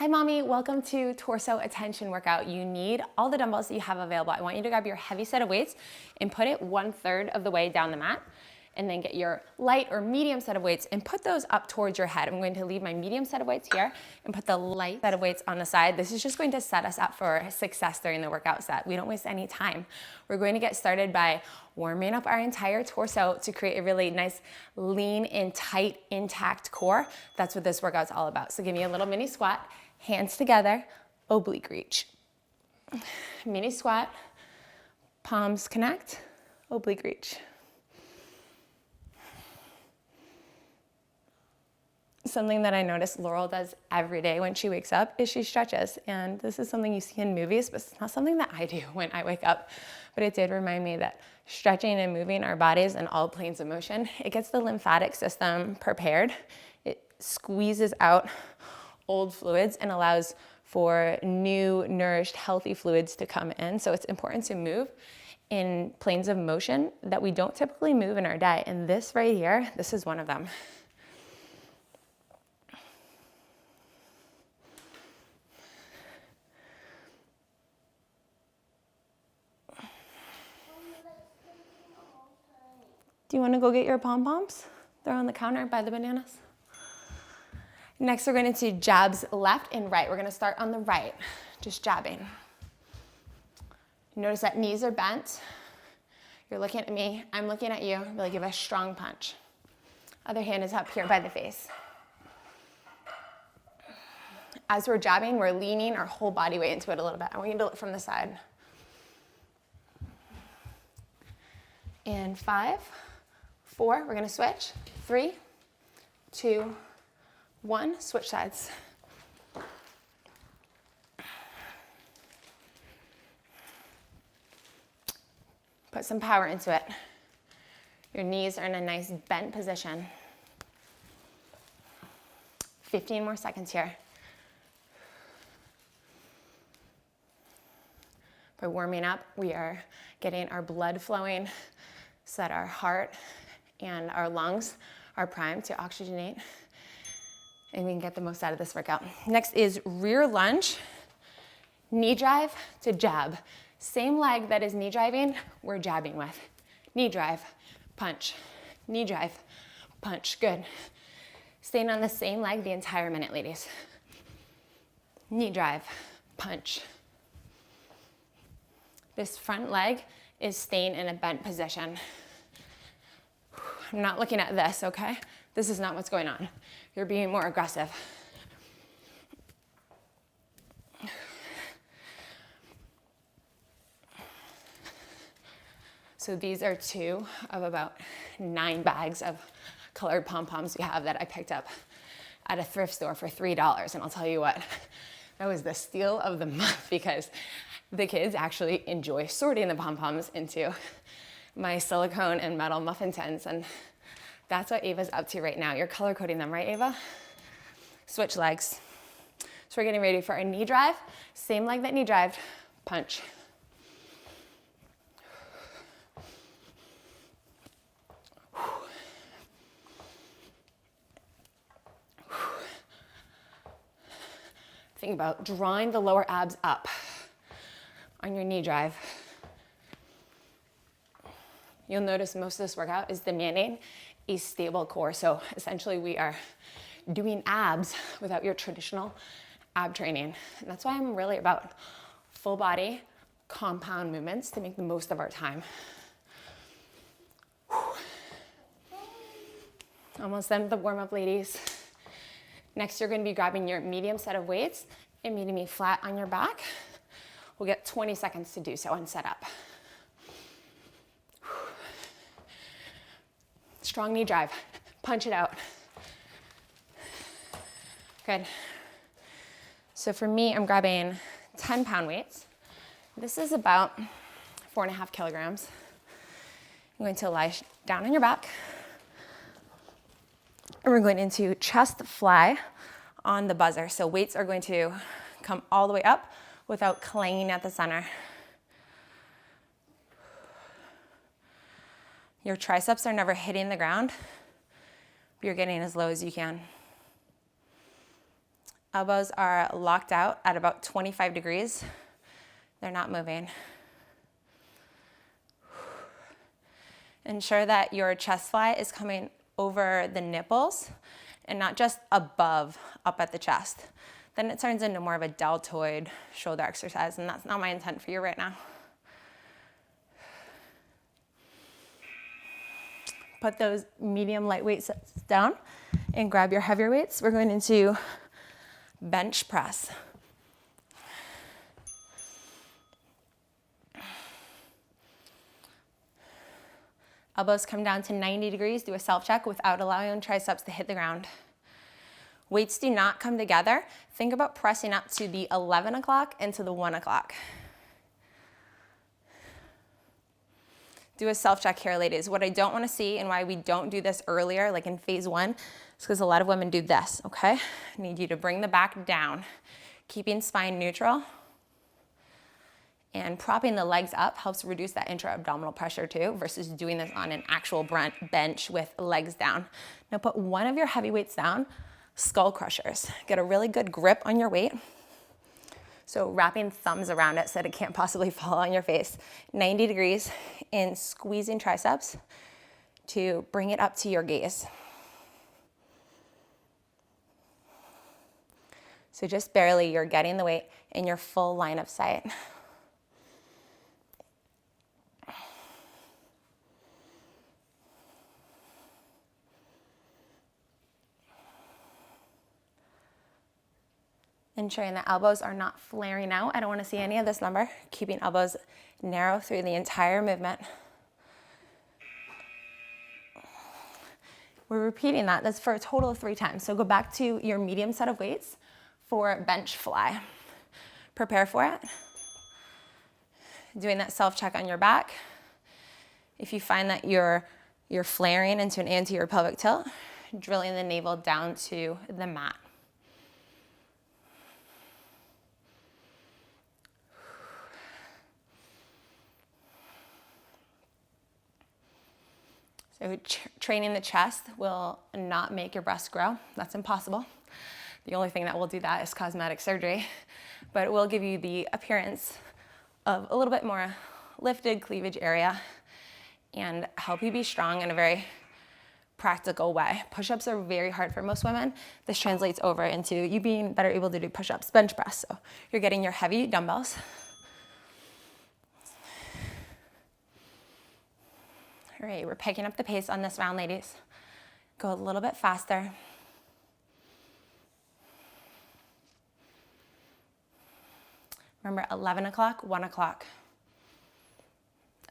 Hi mommy, welcome to torso attention workout. You need all the dumbbells that you have available. I want you to grab your heavy set of weights and put it 1/3 of the way down the mat, and then get your light or medium set of weights and put those up towards your head. I'm going to leave my medium set of weights here and put the light set of weights on the side. This is just going to set us up for success during the workout set. We don't waste any time. We're going to get started by warming up our entire torso to create a really nice, lean and tight, intact core. That's what this workout's all about. So give me a little mini squat, hands together, oblique reach. Mini squat, palms connect, oblique reach. Something that I notice Laurel does every day when she wakes up is she stretches. And this is something you see in movies, but it's not something that I do when I wake up. But it did remind me that stretching and moving our bodies in all planes of motion, it gets the lymphatic system prepared. It squeezes out old fluids and allows for new, nourished, healthy fluids to come in. So it's important to move in planes of motion that we don't typically move in our day. And this right here, this is one of them. Do you want to go get your pom-poms? They're on the counter by the bananas. Next, we're going to do jabs left and right. We're going to start on the right, just jabbing. Notice that knees are bent. You're looking at me, I'm looking at you. Really give a strong punch. Other hand is up here by the face. As we're jabbing, we're leaning our whole body weight into it a little bit. I want you to look from the side. And 5, 4, we're gonna switch. 3, 2, 1, switch sides. Put some power into it. Your knees are in a nice bent position. 15 more seconds here. By warming up, we are getting our blood flowing so that our heart and our lungs are primed to oxygenate, and we can get the most out of this workout. Next is rear lunge, knee drive to jab. Same leg that is knee driving, we're jabbing with. Knee drive, punch, knee drive, punch, good. Staying on the same leg the entire minute, ladies. Knee drive, punch. This front leg is staying in a bent position. I'm not looking at this, okay? This is not what's going on. You're being more aggressive. So these are 2 of about 9 bags of colored pom-poms we have that I picked up at a thrift store for $3. And I'll tell you what, that was the steal of the month because the kids actually enjoy sorting the pom-poms into my silicone and metal muffin tins, and that's what Ava's up to right now. You're color coding them, right, Ava? Switch legs. So we're getting ready for a knee drive. Same leg that knee drived, punch. Think about drawing the lower abs up on your knee drive. You'll notice most of this workout is demanding a stable core. So essentially we are doing abs without your traditional ab training. And that's why I'm really about full body compound movements to make the most of our time. Almost done with the warm up, ladies. Next, you're gonna be grabbing your medium set of weights and meeting me flat on your back. We'll get 20 seconds to do so and set up. Strong knee drive, punch it out. Good. So for me, I'm grabbing 10-pound weights. This is about 4.5 kilograms. I'm going to lie down on your back. And we're going into chest fly on the buzzer. So weights are going to come all the way up without clanging at the center. Your triceps are never hitting the ground, but you're getting as low as you can. Elbows are locked out at about 25 degrees. They're not moving. Ensure that your chest fly is coming over the nipples and not just above, up at the chest. Then it turns into more of a deltoid shoulder exercise, and that's not my intent for you right now. Put those medium light weights down and grab your heavier weights. We're going into bench press. Elbows come down to 90 degrees. Do a self-check without allowing triceps to hit the ground. Weights do not come together. Think about pressing up to the 11 o'clock and to the 1 o'clock. Do a self-check here, ladies. What I don't want to see and why we don't do this earlier, like in phase 1, is because a lot of women do this, okay? I need you to bring the back down, keeping spine neutral. And propping the legs up helps reduce that intra-abdominal pressure too, versus doing this on an actual bench with legs down. Now put one of your heavy weights down, skull crushers. Get a really good grip on your weight. So wrapping thumbs around it so that it can't possibly fall on your face. 90 degrees and squeezing triceps to bring it up to your gaze. So just barely, you're getting the weight in your full line of sight. Ensuring the elbows are not flaring out. I don't want to see any of this lumbar. Keeping elbows narrow through the entire movement. We're repeating that. That's for a total of 3 times. So go back to your medium set of weights for bench fly. Prepare for it. Doing that self-check on your back. If you find that you're flaring into an anterior pelvic tilt, drilling the navel down to the mat. So training the chest will not make your breast grow. That's impossible. The only thing that will do that is cosmetic surgery, but it will give you the appearance of a little bit more lifted cleavage area and help you be strong in a very practical way. Push-ups are very hard for most women. This translates over into you being better able to do push-ups, bench press. So you're getting your heavy dumbbells. All right, we're picking up the pace on this round, ladies. Go a little bit faster. Remember, 11 o'clock, 1 o'clock.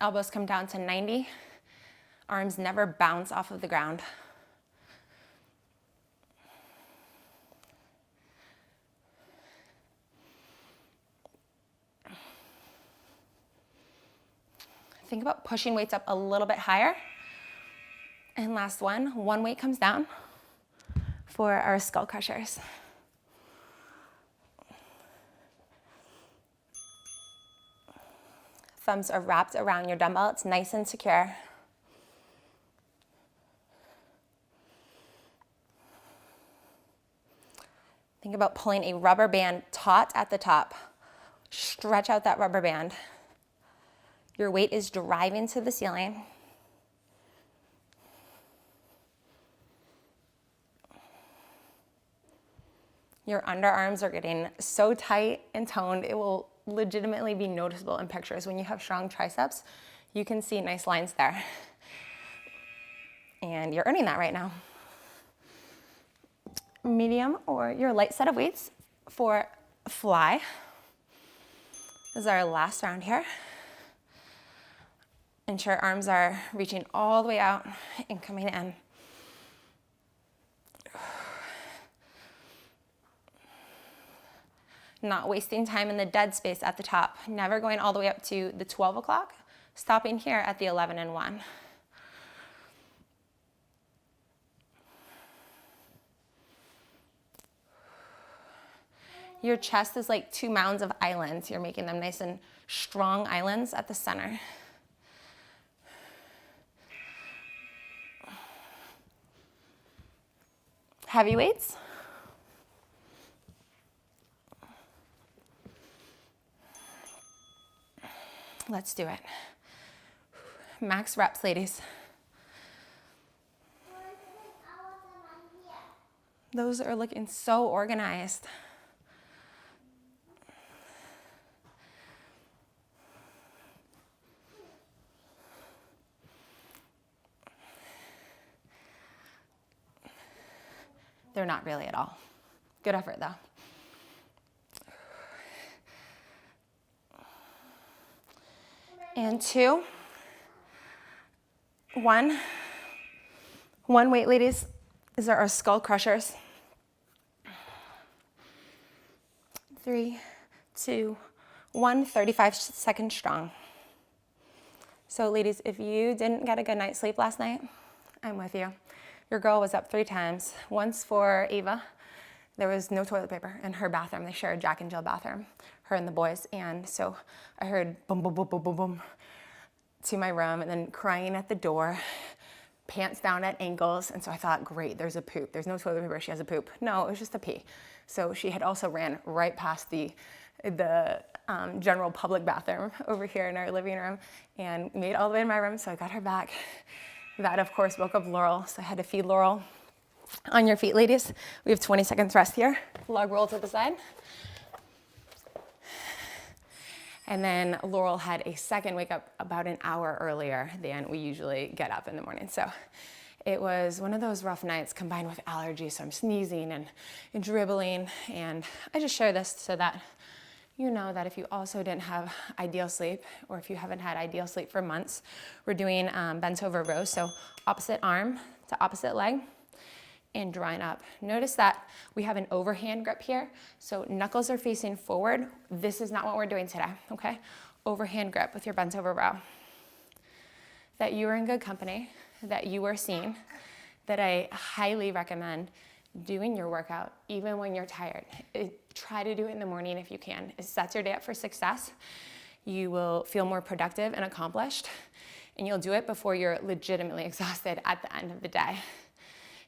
Elbows come down to 90. Arms never bounce off of the ground. Think about pushing weights up a little bit higher. And last one weight comes down for our skull crushers. Thumbs are wrapped around your dumbbell. It's nice and secure. Think about pulling a rubber band taut at the top. Stretch out that rubber band. Your weight is driving to the ceiling. Your underarms are getting so tight and toned, it will legitimately be noticeable in pictures. When you have strong triceps, you can see nice lines there. And you're earning that right now. Medium or your light set of weights for fly. This is our last round here. Ensure arms are reaching all the way out and coming in. Not wasting time in the dead space at the top. Never going all the way up to the 12 o'clock. Stopping here at the 11 and 1. Your chest is like 2 mounds of islands. You're making them nice and strong islands at the center. Heavy weights. Let's do it. Max reps, ladies. Those are looking so organized. They're not really at all. Good effort though. And 2, 1. 1 weight, ladies. These are our skull crushers. 3, 2, 1, 35 seconds strong. So ladies, if you didn't get a good night's sleep last night, I'm with you. Your girl was up 3 times. Once for Ava, there was no toilet paper in her bathroom. They share a Jack and Jill bathroom, her and the boys. And so I heard boom, boom, boom, boom, boom, boom to my room, and then crying at the door, pants down at ankles. And so I thought, great, there's a poop. There's no toilet paper, she has a poop. No, it was just a pee. So she had also ran right past the general public bathroom over here in our living room and made all the way to my room. So I got her back. That, of course, woke up Laurel. So I had to feed Laurel. On your feet, ladies. We have 20 seconds rest here. Lug roll to the side. And then Laurel had a second wake up about an hour earlier than we usually get up in the morning. So it was one of those rough nights combined with allergies. So I'm sneezing and dribbling. And I just share this so that you know that if you also didn't have ideal sleep, or if you haven't had ideal sleep for months, we're doing bent over rows. So opposite arm to opposite leg and drawing up. Notice that we have an overhand grip here. So knuckles are facing forward. This is not what we're doing today, okay? Overhand grip with your bent over row. That you are in good company, that you are seen, that I highly recommend doing your workout even when you're tired. Try to do it in the morning if you can. It sets your day up for success. You will feel more productive and accomplished, and you'll do it before you're legitimately exhausted at the end of the day.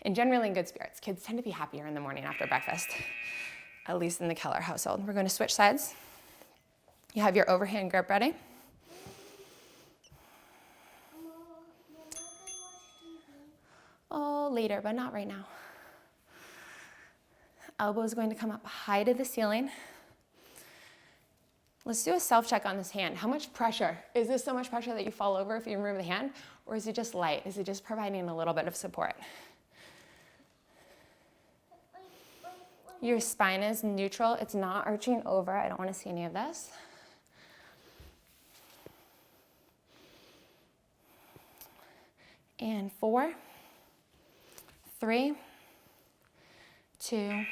And generally in good spirits. Kids tend to be happier in the morning after breakfast, at least in the Keller household. We're going to switch sides. You have your overhand grip ready. Oh, later, but not right now. Elbow is going to come up high to the ceiling. Let's do a self-check on this hand. How much pressure? Is this so much pressure that you fall over if you remove the hand? Or is it just light? Is it just providing a little bit of support? Your spine is neutral. It's not arching over. I don't want to see any of this. And 4, 3, 2,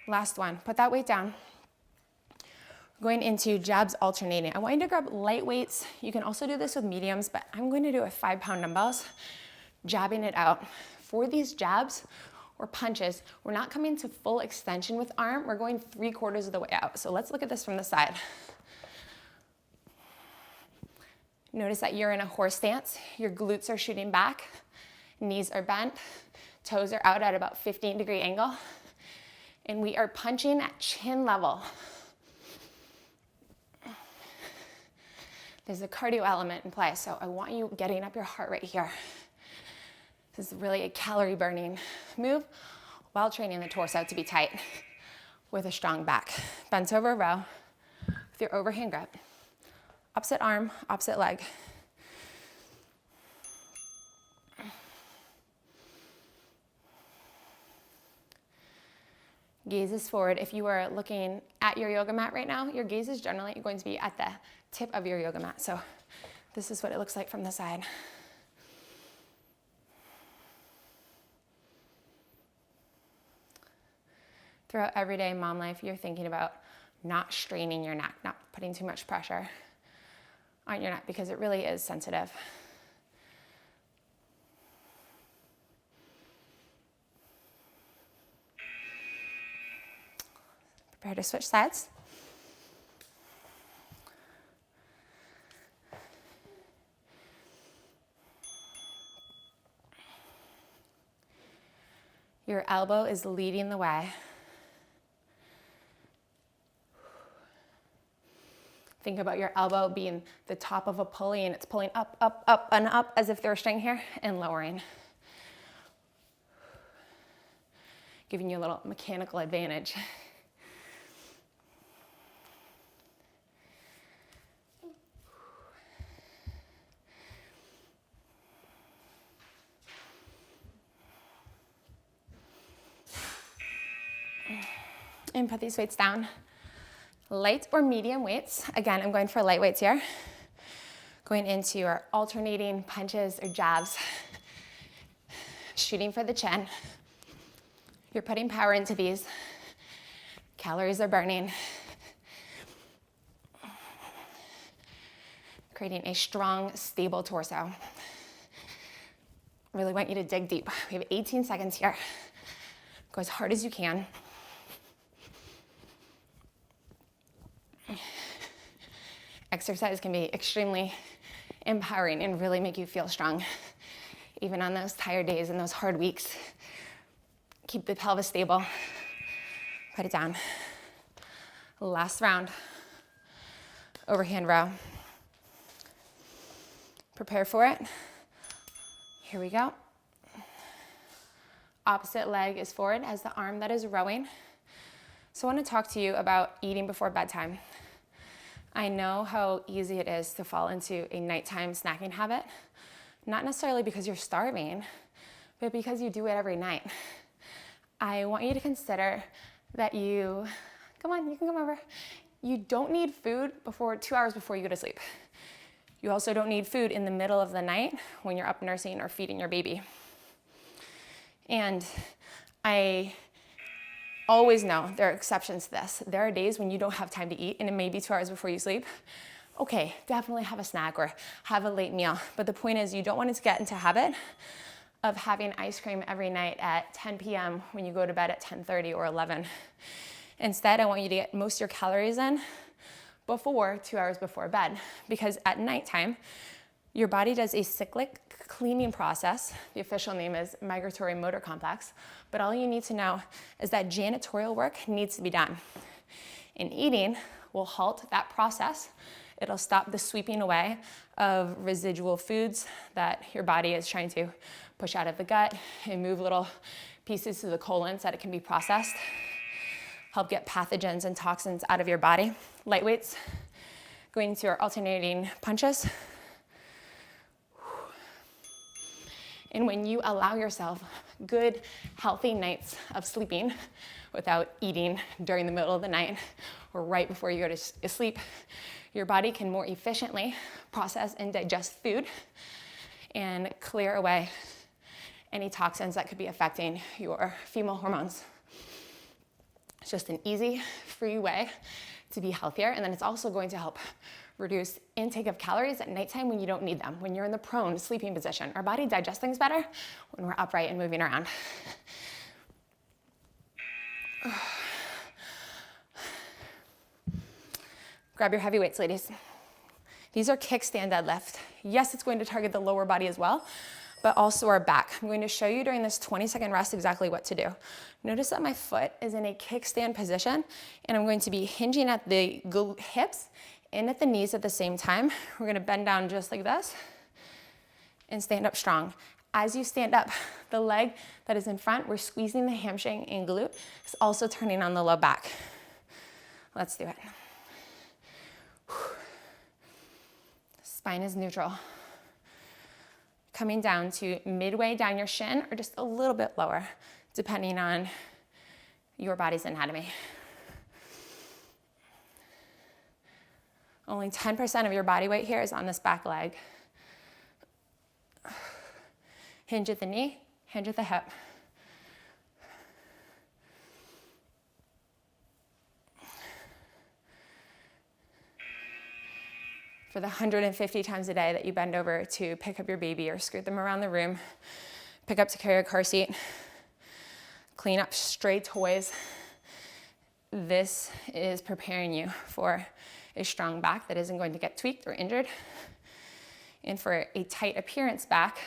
last one. Put that weight down. Going into jabs alternating. I want you to grab light weights. You can also do this with mediums, but I'm going to do it with 5-pound dumbbells, jabbing it out. For these jabs or punches, we're not coming to full extension with arm. We're going 3/4 of the way out. So let's look at this from the side. Notice that you're in a horse stance. Your glutes are shooting back. Knees are bent. Toes are out at about 15-degree angle. And we are punching at chin level. There's a cardio element in play, so I want you getting up your heart rate here. This is really a calorie burning move while training the torso to be tight with a strong back. Bent over row with your overhand grip. Opposite arm, opposite leg. Gaze is forward. If you are looking at your yoga mat right now, your gaze is generally going to be at the tip of your yoga mat. So this is what it looks like from the side. Throughout everyday mom life, you're thinking about not straining your neck, not putting too much pressure on your neck because it really is sensitive. Prepare to switch sides. Your elbow is leading the way. Think about your elbow being the top of a pulley and it's pulling up, up, up, and up as if there were string here, and lowering. Giving you a little mechanical advantage. And put these weights down. Light or medium weights. Again, I'm going for light weights here. Going into your alternating punches or jabs. Shooting for the chin. You're putting power into these. Calories are burning. Creating a strong, stable torso. Really want you to dig deep. We have 18 seconds here. Go as hard as you can. Exercise can be extremely empowering and really make you feel strong. Even on those tired days and those hard weeks. Keep the pelvis stable. Put it down. Last round. Overhand row. Prepare for it. Here we go. Opposite leg is forward as the arm that is rowing. So I want to talk to you about eating before bedtime. I know how easy it is to fall into a nighttime snacking habit, not necessarily because you're starving, but because you do it every night. I want you to consider that you can come over. You don't need food 2 hours before you go to sleep. You also don't need food in the middle of the night when you're up nursing or feeding your baby. And I always know there are exceptions to this. There are days when you don't have time to eat and it may be 2 hours before you sleep. Okay, definitely have a snack or have a late meal. But the point is you don't want it to get into a habit of having ice cream every night at 10 p.m. when you go to bed at 10:30 or 11. Instead, I want you to get most of your calories in before 2 hours before bed, because at nighttime, your body does a cyclic cleaning process. The official name is migratory motor complex, but all you need to know is that janitorial work needs to be done. And eating will halt that process. It'll stop the sweeping away of residual foods that your body is trying to push out of the gut and move little pieces to the colon so that it can be processed. Help get pathogens and toxins out of your body. Light weights, going into your alternating punches. And when you allow yourself good, healthy nights of sleeping without eating during the middle of the night or right before you go to sleep, your body can more efficiently process and digest food and clear away any toxins that could be affecting your female hormones. It's just an easy, free way to be healthier. And then it's also going to help reduce intake of calories at nighttime when you don't need them, when you're in the prone sleeping position. Our body digests things better when we're upright and moving around. Grab your heavy weights, ladies. These are kickstand deadlift. Yes, it's going to target the lower body as well, but also our back. I'm going to show you during this 20-second rest exactly what to do. Notice that my foot is in a kickstand position, and I'm going to be hinging at the hips and at the knees at the same time. We're gonna bend down just like this and stand up strong. As you stand up, the leg that is in front, we're squeezing the hamstring and glute. It's also turning on the low back. Let's do it. Spine is neutral. Coming down to midway down your shin or just a little bit lower, depending on your body's anatomy. Only 10% of your body weight here is on this back leg. Hinge at the knee, hinge at the hip. For the 150 times a day that you bend over to pick up your baby or scoot them around the room, pick up to carry a car seat, clean up stray toys, this is preparing you for a strong back that isn't going to get tweaked or injured, and for a tight appearance back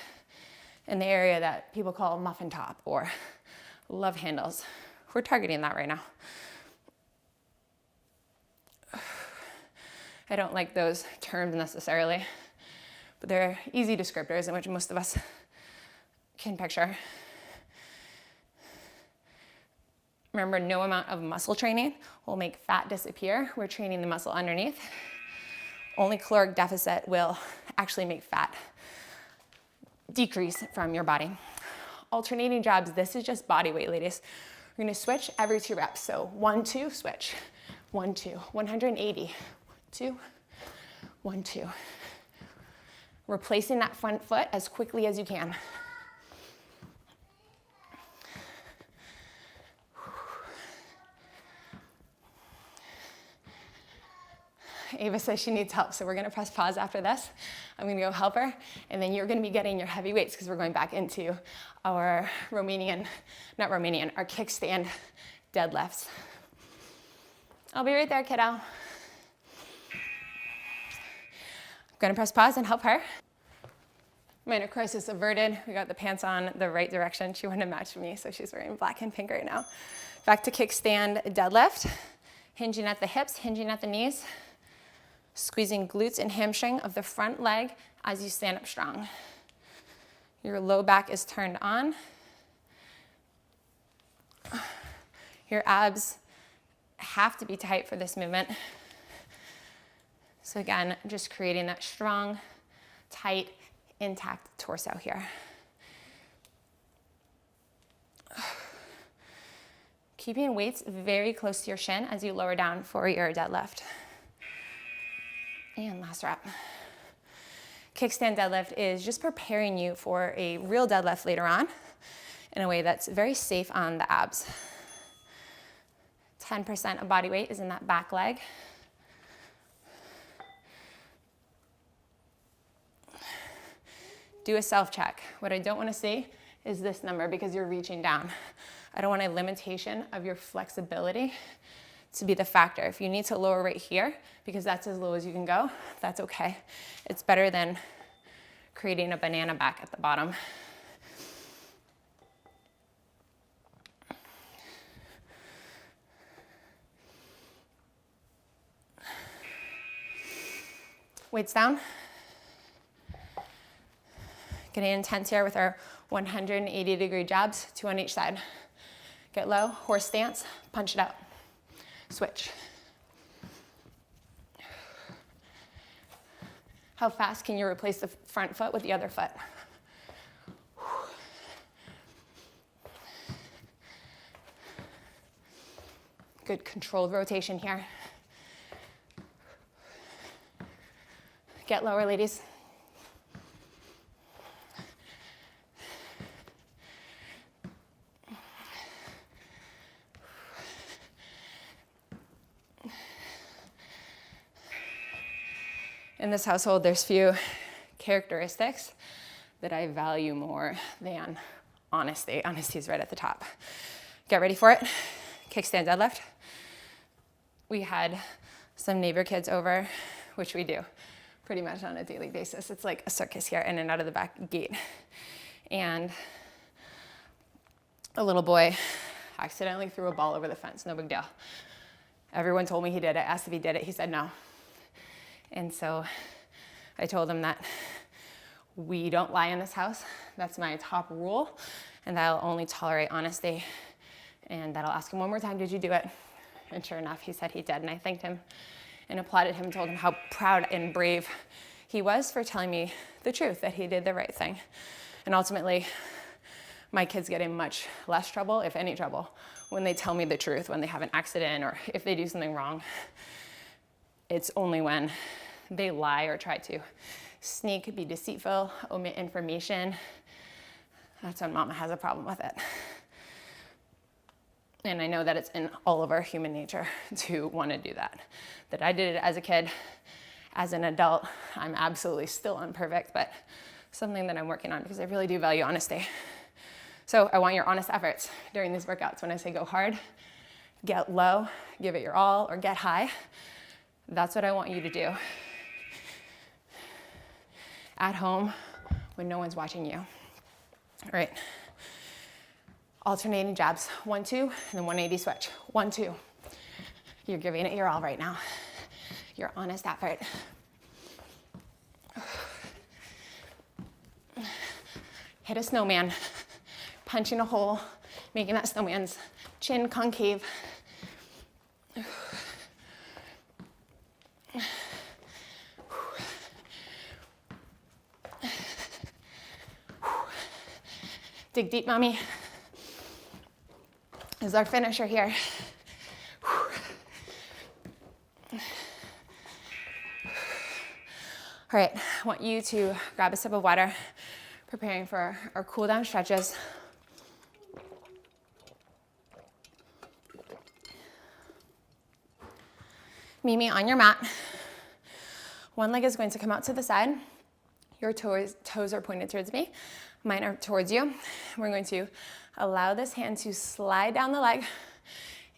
in the area that people call muffin top or love handles. We're targeting that right now. I don't like those terms necessarily, but they're easy descriptors in which most of us can picture. Remember, no amount of muscle training will make fat disappear. We're training the muscle underneath. Only caloric deficit will actually make fat decrease from your body. Alternating jabs, this is just body weight, ladies. We're gonna switch every 2 reps. So 1, 2, switch. 1, 2, 180, 2, 1, 2. Replacing that front foot as quickly as you can. Ava says she needs help, so we're gonna press pause after this. I'm gonna go help her, and then you're gonna be getting your heavy weights because we're going back into our our kickstand deadlifts. I'll be right there, kiddo. I'm gonna press pause and help her. Minor crisis averted. We got the pants on the right direction. She wanted to match me, so she's wearing black and pink right now. Back to kickstand deadlift. Hinging at the hips, hinging at the knees. Squeezing glutes and hamstring of the front leg as you stand up strong. Your low back is turned on. Your abs have to be tight for this movement. So again, just creating that strong, tight, intact torso here. Keeping weights very close to your shin as you lower down for your deadlift. And last rep. Kickstand deadlift is just preparing you for a real deadlift later on in a way that's very safe on the abs. 10% of body weight is in that back leg. Do a self-check. What I don't want to see is this number because you're reaching down. I don't want a limitation of your flexibility to be the factor. If you need to lower right here, because that's as low as you can go, that's okay. It's better than creating a banana back at the bottom. Weights down. Getting intense here with our 180-degree jabs, 2 on each side. Get low, horse stance, punch it out. Switch. How fast can you replace the front foot with the other foot? Good controlled rotation here. Get lower, ladies. In this household, there's few characteristics that I value more than honesty. Honesty is right at the top. Get ready for it. Kickstand deadlift. We had some neighbor kids over, which we do pretty much on a daily basis. It's like a circus here, in and out of the back gate. And a little boy accidentally threw a ball over the fence. No big deal. Everyone told me he did it. I asked if he did it. He said no. And so I told him that we don't lie in this house. That's my top rule, and that I'll only tolerate honesty. And that I'll ask him one more time, did you do it? And sure enough, he said he did. And I thanked him and applauded him, told him how proud and brave he was for telling me the truth, that he did the right thing. And ultimately, my kids get in much less trouble, if any trouble, when they tell me the truth, when they have an accident or if they do something wrong. It's only when they lie or try to sneak, be deceitful, omit information. That's when mama has a problem with it. And I know that it's in all of our human nature to want to do that. That I did it as a kid. As an adult, I'm absolutely still imperfect, but something that I'm working on because I really do value honesty. So I want your honest efforts during these workouts. When I say go hard, get low, give it your all, or get high, that's what I want you to do. At home, when no one's watching you. All right. Alternating jabs. 1, 2, and then 180 switch. 1, 2. You're giving it your all right now. your honest effort. Hit a snowman, punching a hole, making that snowman's chin concave. Dig deep, mommy. This is our finisher here. All right, I want you to grab a sip of water, preparing for our cool down stretches. Meet me on your mat. One leg is going to come out to the side. Your toes are pointed towards me. Mine are towards you. We're going to allow this hand to slide down the leg.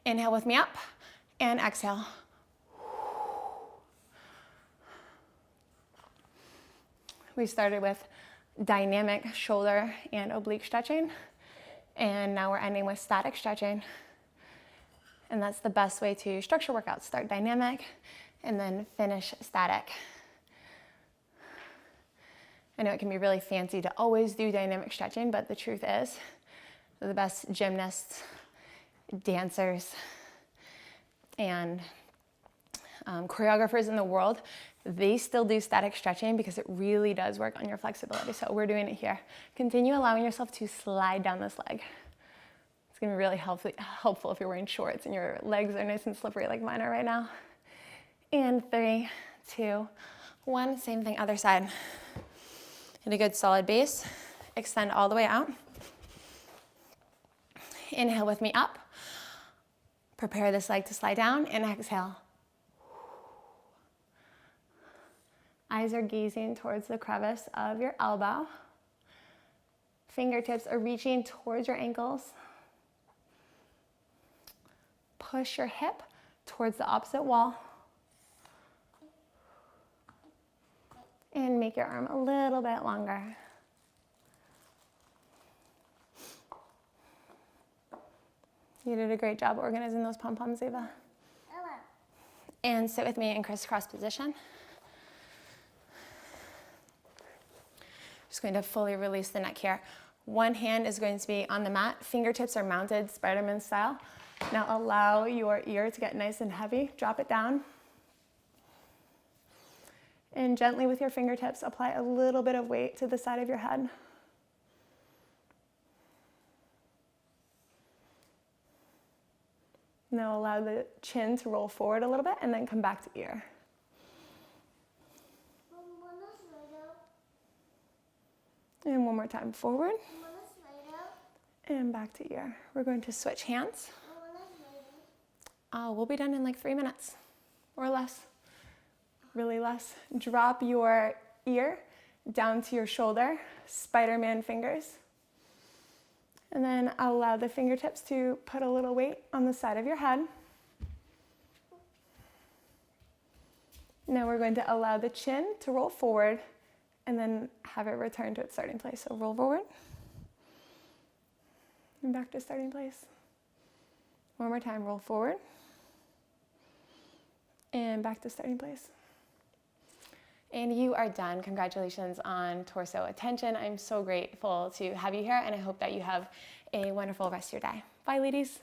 Inhale with me up and exhale. We started with dynamic shoulder and oblique stretching, and now we're ending with static stretching. And that's the best way to structure workouts. Start dynamic and then finish static. I know it can be really fancy to always do dynamic stretching, but the truth is, the best gymnasts, dancers, and choreographers in the world, they still do static stretching because it really does work on your flexibility. So we're doing it here. Continue allowing yourself to slide down this leg. It's gonna be really helpful if you're wearing shorts and your legs are nice and slippery like mine are right now. And 3, 2, 1, same thing, other side. Hit a good solid base. Extend all the way out. Inhale with me up. Prepare this leg to slide down and exhale. Eyes are gazing towards the crevice of your elbow. Fingertips are reaching towards your ankles. Push your hip towards the opposite wall. And make your arm a little bit longer. You did a great job organizing those pom-poms, Ava. And sit with me in crisscross position. Just going to fully release the neck here. One hand is going to be on the mat. Fingertips are mounted, Spider-Man style. Now allow your ear to get nice and heavy. Drop it down. And gently with your fingertips, apply a little bit of weight to the side of your head. Now allow the chin to roll forward a little bit and then come back to ear. And one more time, forward. And back to ear. We're going to switch hands. We'll be done in like 3 minutes or less. Really less. Drop your ear down to your shoulder, Spider-Man fingers. And then allow the fingertips to put a little weight on the side of your head. Now we're going to allow the chin to roll forward and then have it return to its starting place. So roll forward and back to starting place. One more time, roll forward and back to starting place. And you are done. Congratulations on torso attention. I'm so grateful to have you here, and I hope that you have a wonderful rest of your day. Bye, ladies.